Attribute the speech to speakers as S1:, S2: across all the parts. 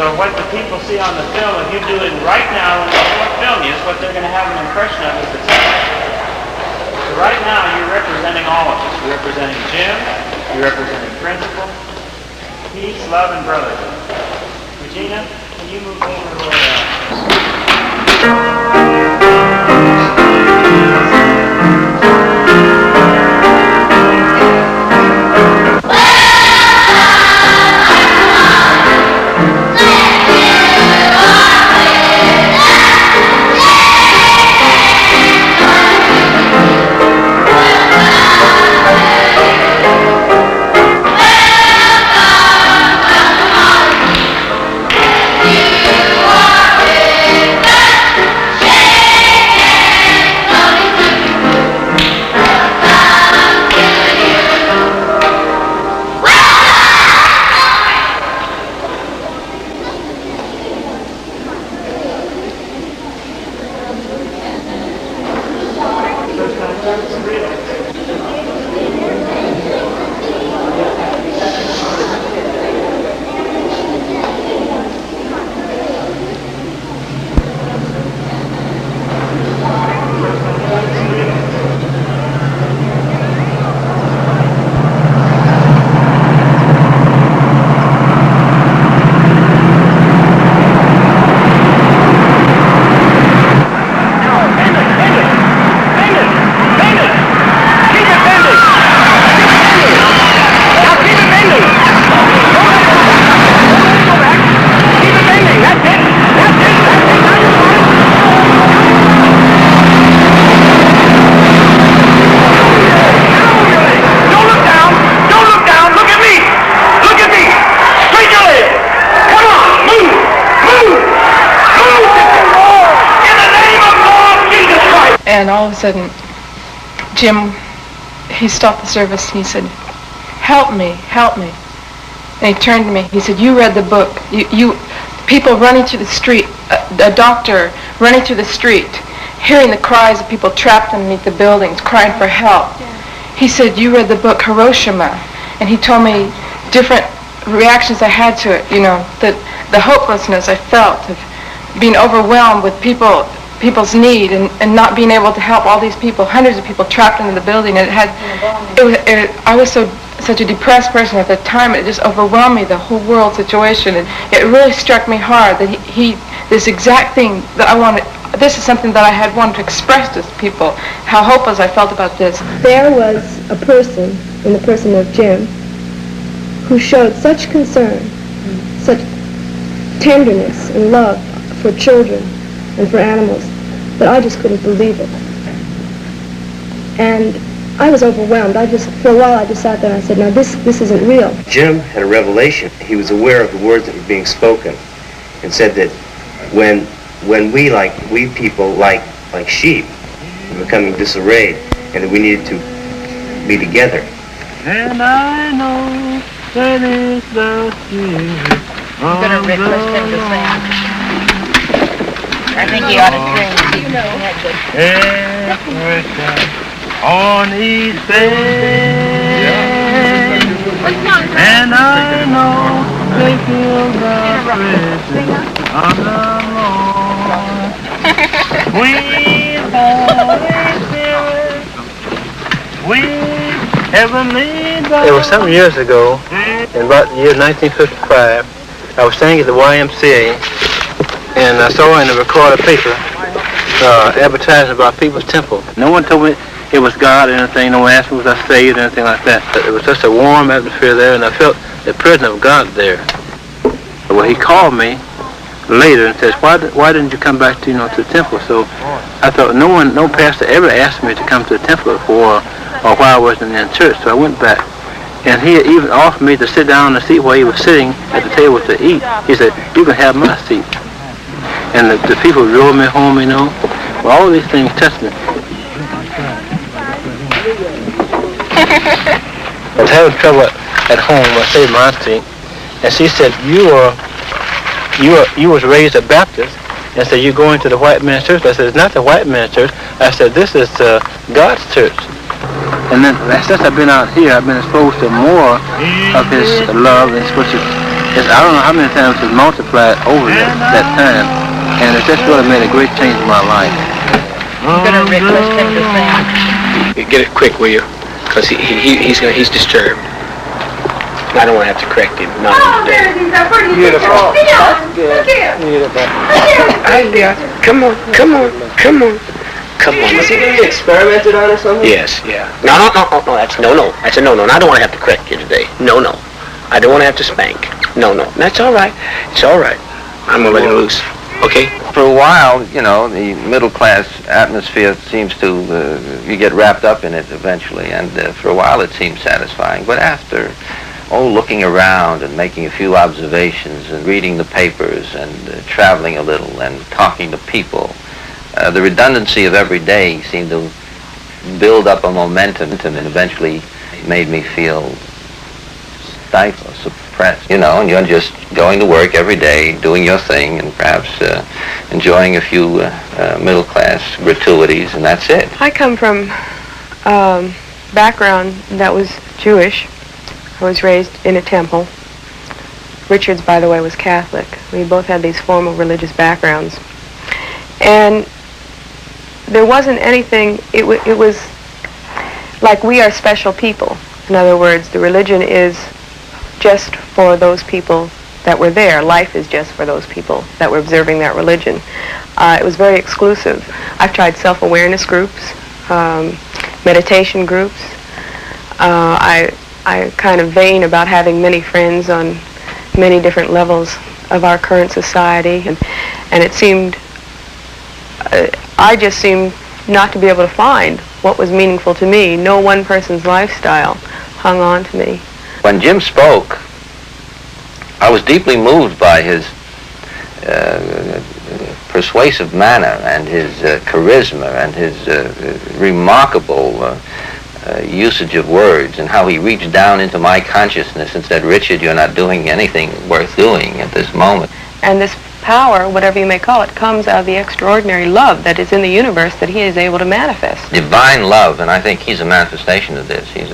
S1: So what the people see on the film of you doing right now when they film you is what they're going to have an impression of as the temple. So right now you're representing all of us. You're representing Jim, you're representing principle, peace, love, and brotherhood. Regina, can you move over to where
S2: And all of a sudden, Jim, he stopped the service and he said, "Help me, help me." And he turned to me, he said, "You read the book. You people running through the street, a doctor running through the street, hearing the cries of people trapped underneath the buildings, crying for help." He said, "You read the book Hiroshima." And he told me different reactions I had to it, you know, the hopelessness I felt of being overwhelmed with people's need and not being able to help all these people, hundreds of people trapped into the building. And I was such a depressed person at the time. It just overwhelmed me, the whole world situation. And it really struck me hard that this exact thing that I wanted, this is something that I had wanted to express to people, how hopeless I felt about this.
S3: There was a person, in the person of Jim, who showed such concern, such tenderness and love for children and for animals, that I just couldn't believe it. And I was overwhelmed. For a while, I just sat there and I said, "No, this isn't real."
S4: Jim had a revelation. He was aware of the words that were being spoken, and said that when we people like sheep, were becoming disarrayed, and that we needed to be together.
S5: And I know that is the spirit.
S6: I'm gonna request him to sing. I think he ought to sing. You know.
S5: Every time on each day, and I know they feel the presence of the Lord. Sweet Holy Spirit, sweet heavenly God.
S7: It was some years ago, in about the year 1955, I was staying at the YMCA, and I saw in a recorded paper advertising about People's Temple. No one told me it was God or anything. No one asked me was I saved or anything like that. It was just a warm atmosphere there, and I felt the presence of God there. Well, he called me later and says, why didn't you come back to the temple? So I thought no pastor ever asked me to come to the temple before or while I wasn't in church. So I went back, and he even offered me to sit down in the seat where he was sitting at the table to eat. He said, "You can have my seat." And the people drove me home, Well, all these things touched me. I was having trouble at home. I stayed with my auntie, and she said, "You was raised a Baptist," and said, "You're going to the white man's church." I said, "It's not the white man's church." I said, "This is God's church." And then since I've been out here, I've been exposed to more of His love and which is I don't know how many times it's multiplied over that time, and it's just really made a great change in my life.
S6: I'm going to request him to sing.
S8: Get it quick, will you? Because he's disturbed. I don't want to have to correct him. Not today.
S5: Beautiful. That's good. Beautiful.
S8: Come on.
S5: Was he being experimented on or something?
S8: Yes, yeah. No. That's no. That's a no. And I don't want to have to correct you today. No. I don't want to have to spank. No. That's all right. It's all right. I'm going to let him loose. Okay?
S9: For a while, you know, the middle-class atmosphere seems to, you get wrapped up in it eventually, and for a while it seems satisfying. But after, looking around and making a few observations and reading the papers and traveling a little and talking to people, the redundancy of every day seemed to build up a momentum and eventually made me feel stifled, suppressed, you know, and you're just going to work every day, doing your thing, and perhaps enjoying a few middle-class gratuities, and that's it.
S2: I come from background that was Jewish. I was raised in a temple. Richard's, by the way, was Catholic. We both had these formal religious backgrounds. And there wasn't anything, it was like we are special people. In other words, the religion is just for those people that were there. Life is just for those people that were observing that religion. It was very exclusive. I've tried self-awareness groups, meditation groups. I kind of vain about having many friends on many different levels of our current society, and it seemed, I just seemed not to be able to find what was meaningful to me. No one person's lifestyle hung on to me.
S9: When Jim spoke, I was deeply moved by his persuasive manner and his charisma and his remarkable usage of words, and how he reached down into my consciousness and said, "Richard, you're not doing anything worth doing at this moment."
S2: And this power, whatever you may call it, comes out of the extraordinary love that is in the universe that he is able to manifest.
S9: Divine love, and I think he's a manifestation of this. He's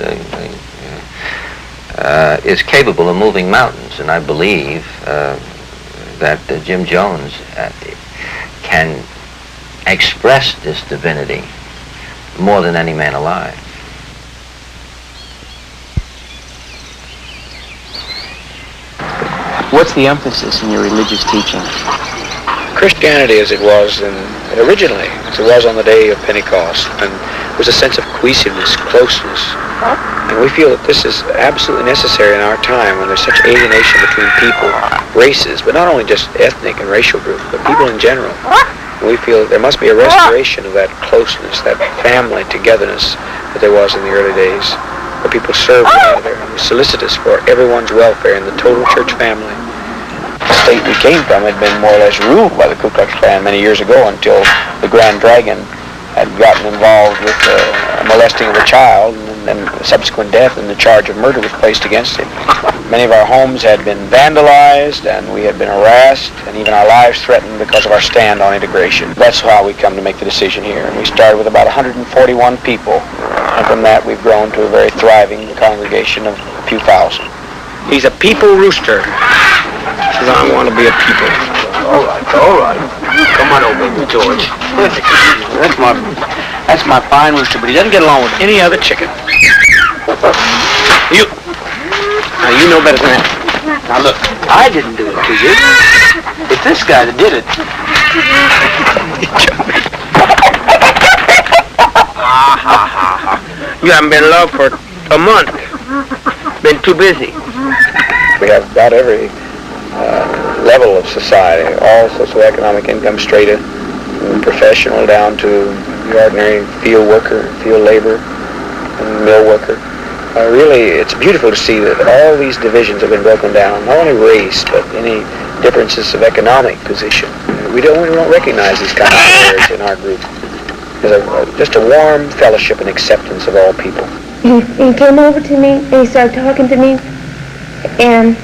S9: is capable of moving mountains, and I believe that Jim Jones can express this divinity more than any man alive.
S8: What's the emphasis in your religious teaching? Christianity as it was originally, as it was on the day of Pentecost, and was a sense of cohesiveness, closeness. And we feel that this is absolutely necessary in our time when there's such alienation between people, races, but not only just ethnic and racial groups, but people in general. And we feel that there must be a restoration of that closeness, that family togetherness that there was in the early days, where people served one another and were solicitous for everyone's welfare in the total church family. The state we came from had been more or less ruled by the Ku Klux Klan many years ago, until the Grand Dragon had gotten involved with molesting of a child, and then subsequent death, and the charge of murder was placed against him. Many of our homes had been vandalized, and we had been harassed, and even our lives threatened because of our stand on integration. That's how we come to make the decision here. And we started with about 141 people, and from that we've grown to a very thriving congregation of a few thousand. He's a people rooster. Says, I want to be a people.
S5: All right.
S8: Come on over, George. That's my fine rooster, but he doesn't get along with any other chicken. Now you know better than that. Now look, I didn't do it to you. It's this guy that did it. You haven't been in love for a month. Been too busy. We have about every level of society, all socioeconomic income strata, from professional down to the ordinary field worker, field labor, and mill worker. Really, it's beautiful to see that all these divisions have been broken down, not only race, but any differences of economic position. We don't recognize these kind of areas in our group. There's just a warm fellowship and acceptance of all people.
S3: He came over to me and he started talking to me, and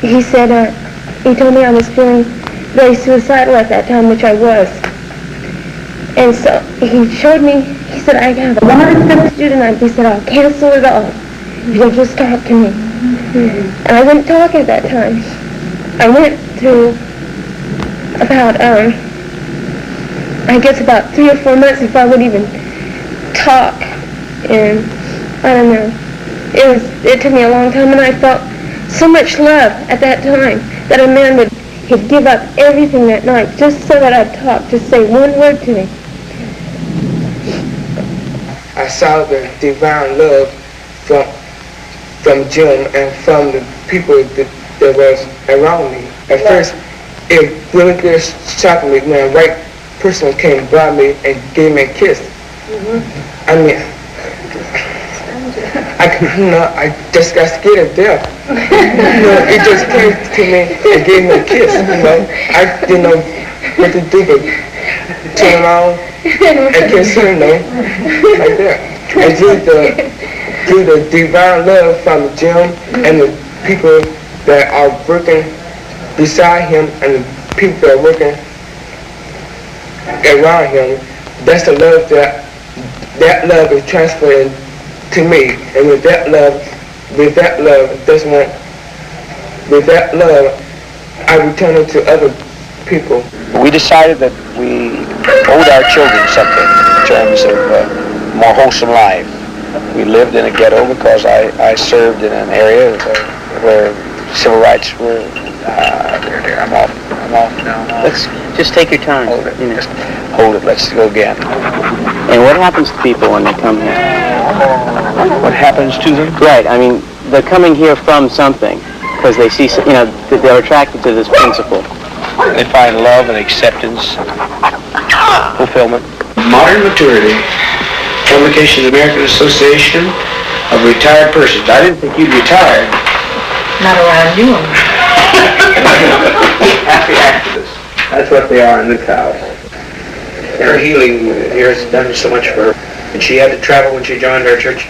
S3: he said, he told me I was feeling very suicidal at that time, which I was. And so he showed me, he said, I have a lot of stuff to do tonight. He said, I'll cancel it all if you'll just talk to me. And I wouldn't talk at that time. I went through about, I guess about 3 or 4 months before I would even talk, and I don't know. It took me a long time, and I felt so much love at that time that a man he'd give up everything that night just so that I'd talk, just say one word to me.
S10: I saw the divine love from Jim and from the people that was around me. At first, it really did shock me when a white person came by me and gave me a kiss. I mean, I just got scared to death. It just came to me and gave me a kiss. I didn't know what to do but turn around and kiss her, like that. And through the divine love from Jim and the people that are working beside him and the people that are working around him, that's the love that love is transferred to me. And with that love, I return it to other people.
S8: We decided that we owed our children something in terms of a more wholesome life. We lived in a ghetto because I served in an area where civil rights were. I'm off now.
S11: Let's just take your time.
S8: Hold it. Just hold it. Let's go again.
S11: And what happens to people when they come here?
S8: What happens to them?
S11: Right. I mean, they're coming here from something because they see, that they're attracted to this principle.
S8: They find love and acceptance, fulfillment. Modern Maturity, Publications American Association of Retired Persons. I didn't think you'd retired.
S6: Not around you.
S8: Happy activists. That's what they are in this house. Her healing here has done so much for her. And she had to travel when she joined our church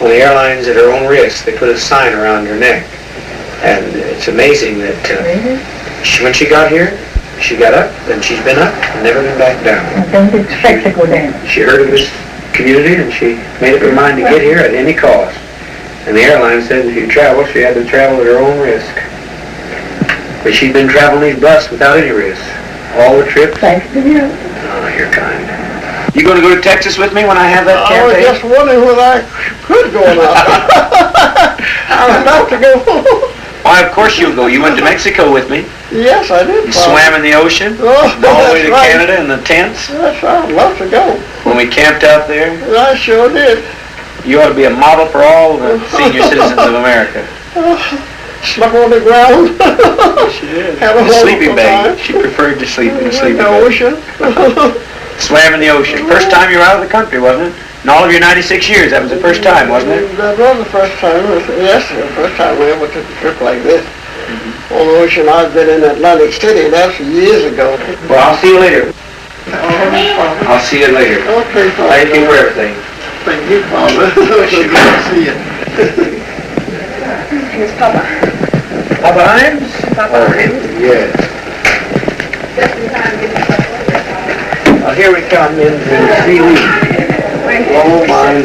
S8: on the airlines at her own risk. They put a sign around her neck. And it's amazing that when she got here, she got up, and she's been up and never been back down.
S6: Don't expect to go down.
S8: She heard of this community, and she made up her mind to get here at any cost. And the airline said if you travel, she had to travel at her own risk. But she's been traveling these buses without any risk. All the trips.
S6: Thanks to you.
S8: Oh, you're kind. You going to go to Texas with me when I have that campaign?
S10: I was just wondering whether I could go or not. I would love to go.
S8: Why, of course you'll go. You went to Mexico with me.
S10: Yes, I did.
S8: You swam in the ocean, all the way to Canada in the tents.
S10: Yes, I'd love to go.
S8: When we camped out there.
S10: I sure did.
S8: You ought to be a model for all the senior citizens of America.
S10: Slept on the ground.
S8: She did.
S10: Had a
S8: The sleeping
S10: wonderful
S8: bag. She preferred to sleep in the sleeping
S10: the
S8: bag.
S10: ocean.
S8: Swam in the ocean. First time you were out of the country, wasn't it? In all of your 96 years, that was the first time, wasn't it?
S10: That was the first time. Yes, the first time we ever took a trip like this. On the ocean, I've been in Atlantic City. That's years ago.
S8: Well, I'll see you later. I'll see you later.
S10: Okay, Father.
S8: Thank you for everything.
S10: Thank you, Father. Good to see you.
S6: Here's Papa.
S8: Papa Himes?
S6: Papa Himes.
S8: Yes. Well, here we come in 3 weeks. Oh, my.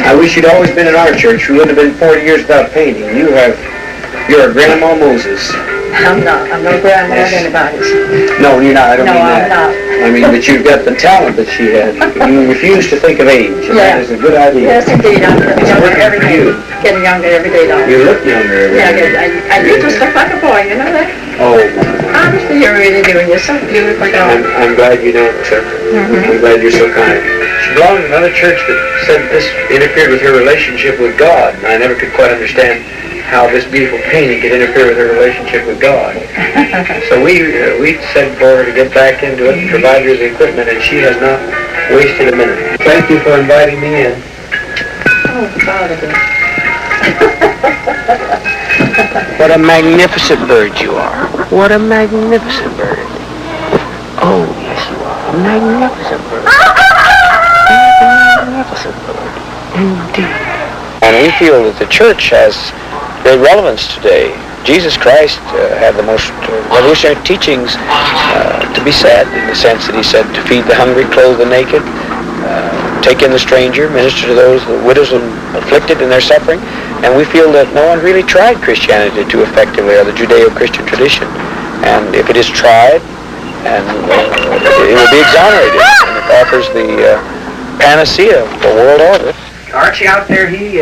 S8: I wish you'd always been in our church. We wouldn't have been 40 years without painting. You're a Grandma Moses.
S6: I'm not. I'm no grandma of anybody's.
S8: No, you're not. I don't
S6: No,
S8: mean
S6: I'm
S8: that.
S6: not.
S8: I mean, but you've got the talent that she had. You refuse to think of age, and that is a good idea.
S6: Yes, indeed. I'm getting
S8: It's
S6: younger
S8: working
S6: every
S8: for
S6: day.
S8: you.
S6: Getting younger every day, though.
S8: You look younger every
S6: Yeah,
S8: day.
S6: I do just look like a boy, you know that?
S8: Oh,
S6: Honestly, you really do. You're so beautiful, darling.
S8: I'm glad you don't. I'm glad you're so kind. She belonged to another church that said this interfered with her relationship with God, and I never could quite understand how this beautiful painting could interfere with her relationship with God. So we said for her to get back into it and provide her the equipment, and she has not wasted a minute. Thank you for inviting me in.
S6: Oh, proud of you.
S8: What a magnificent bird you are. What a magnificent bird. Oh, yes, you are. A magnificent bird. A magnificent bird. Indeed. And we feel that the church has great relevance today. Jesus Christ had the most revolutionary teachings to be said, in the sense that he said to feed the hungry, clothe the naked, take in the stranger, minister to those the widows and afflicted in their suffering, and we feel that no one really tried Christianity too effectively, or the Judeo-Christian tradition. And if it is tried, and it will be exonerated, and it offers the panacea for world order. Archie out there, he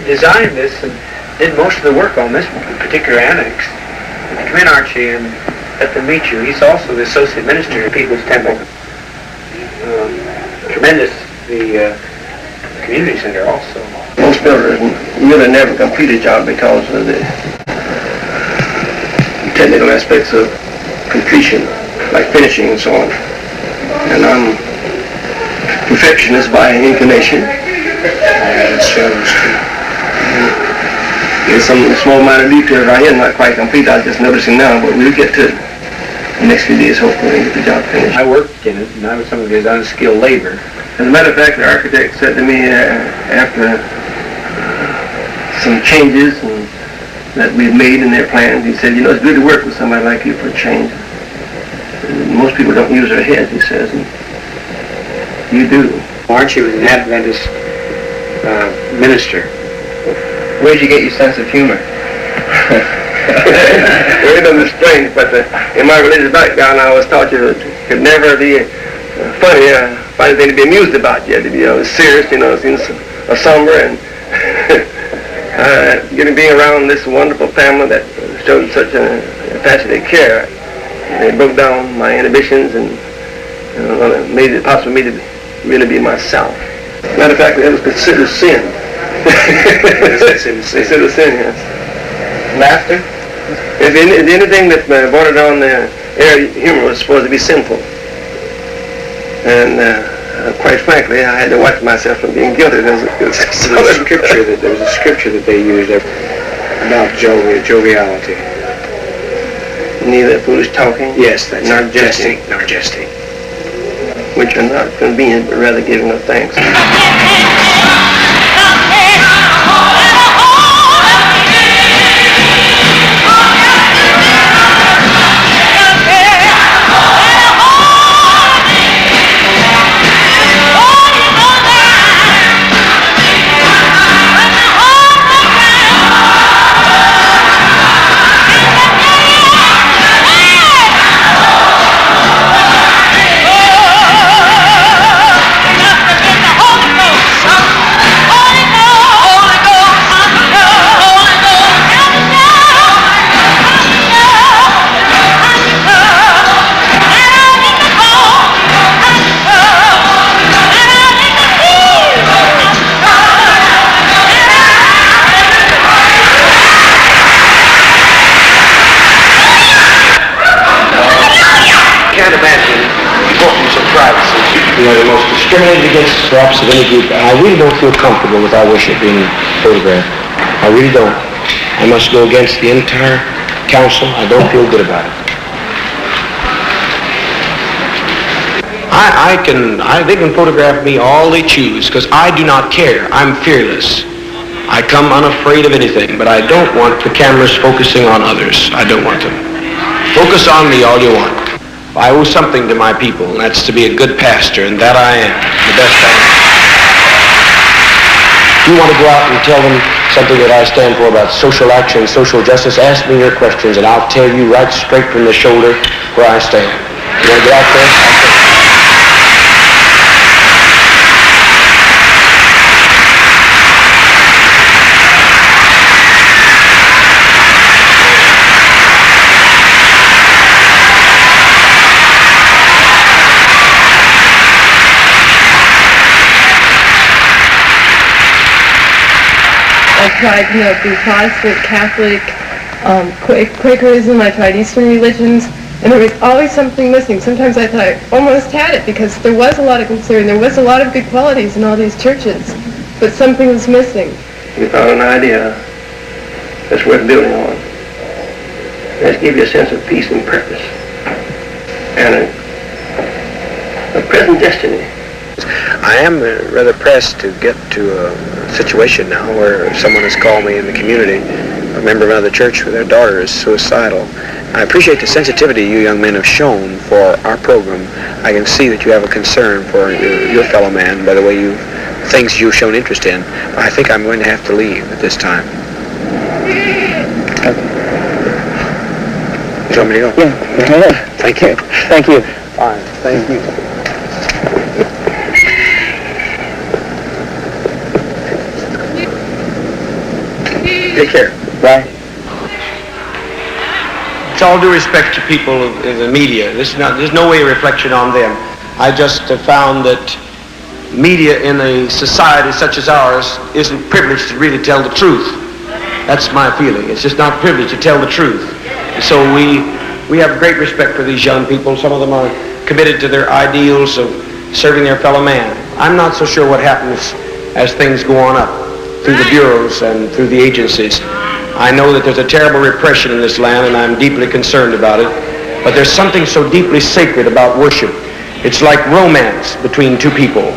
S8: designed this and did most of the work on this particular annex. Come in, Archie, and let them meet you. He's also the associate minister at People'sTemple. Tremendous, the community center also.
S12: Most builders really never complete a job because of the technical aspects of completion, like finishing and so on. And I'm perfectionist by inclination. There's some small minor details right here not quite complete. I'm just noticing now, but we'll get to it. The next few days, hopefully, and get the job finished.
S8: I worked in it, and I was some of his unskilled labor.
S12: As a matter of fact, the architect said to me after some changes that we've made in their plans, he said, you know, it's good to work with somebody like you for a change. Most people don't use their heads, he says, and you do.
S8: Archie was an Adventist minister.
S12: Where did you get your sense of humor? Well, it doesn't strange, but in my religious background, I was taught you could never be funny, find anything to be amused about. You had to be serious, you know, somber, and being around this wonderful family that showed such a passionate care. They broke down my inhibitions and made it possible for me to really be myself. Matter of fact, it was considered sin. Considered sin, yes. Laughter? If anything that bordered on the area of humor was supposed to be sinful. And quite frankly, I had to watch myself from being guilty. There was a scripture that they used about joviality. Neither foolish talking,
S8: yes, that's
S12: nor jesting, which are not convenient, but rather giving of thanks.
S13: You know, the most discriminated against perhaps of any group, and I really don't feel comfortable with our worship being photographed. I really don't. I must go against the entire council. I don't feel good about it. They can photograph me all they choose, because I do not care. I'm fearless. I come unafraid of anything, but I don't want the cameras focusing on others. I don't want them. Focus on me all you want. I owe something to my people, and that's to be a good pastor, and that I am, the best I am. If you want to go out and tell them something that I stand for about social action, social justice, ask me your questions, and I'll tell you right straight from the shoulder where I stand. You want to go out there?
S3: I tried, through Protestant, Catholic, Quakerism, I tried Eastern religions, and there was always something missing. Sometimes I thought I almost had it because there was a lot of concern, there was a lot of good qualities in all these churches, but something was missing.
S12: We found an idea that's worth building on. Let's give you a sense of peace and purpose, and a present destiny.
S8: I am rather pressed to get to a situation now where someone has called me in the community, a member of another church, where their daughter is suicidal, I appreciate the sensitivity you young men have shown for our program. I can see that you have a concern for your fellow man by the way things you've shown interest in. I think I'm going to have to leave at this time. Do you want me to go?
S11: Yeah.
S8: Thank you.
S11: Thank you.
S8: Fine. Thank you. Take care.
S11: Bye.
S13: With all due respect to people in the media, there's no way a reflection on them. I just have found that media in a society such as ours isn't privileged to really tell the truth. That's my feeling. It's just not privileged to tell the truth. So we have great respect for these young people. Some of them are committed to their ideals of serving their fellow man. I'm not so sure what happens as things go on up through the bureaus and through the agencies. I know that there's a terrible repression in this land, and I'm deeply concerned about it. But there's something so deeply sacred about worship. It's like romance between two people.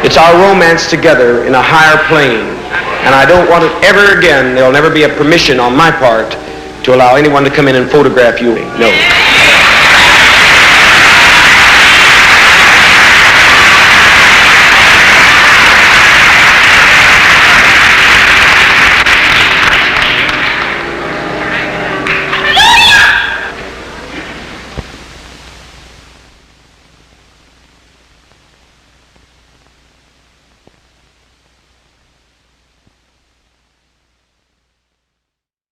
S13: It's our romance together in a higher plane. And I don't want it ever again, there'll never be a permission on my part to allow anyone to come in and photograph you. No.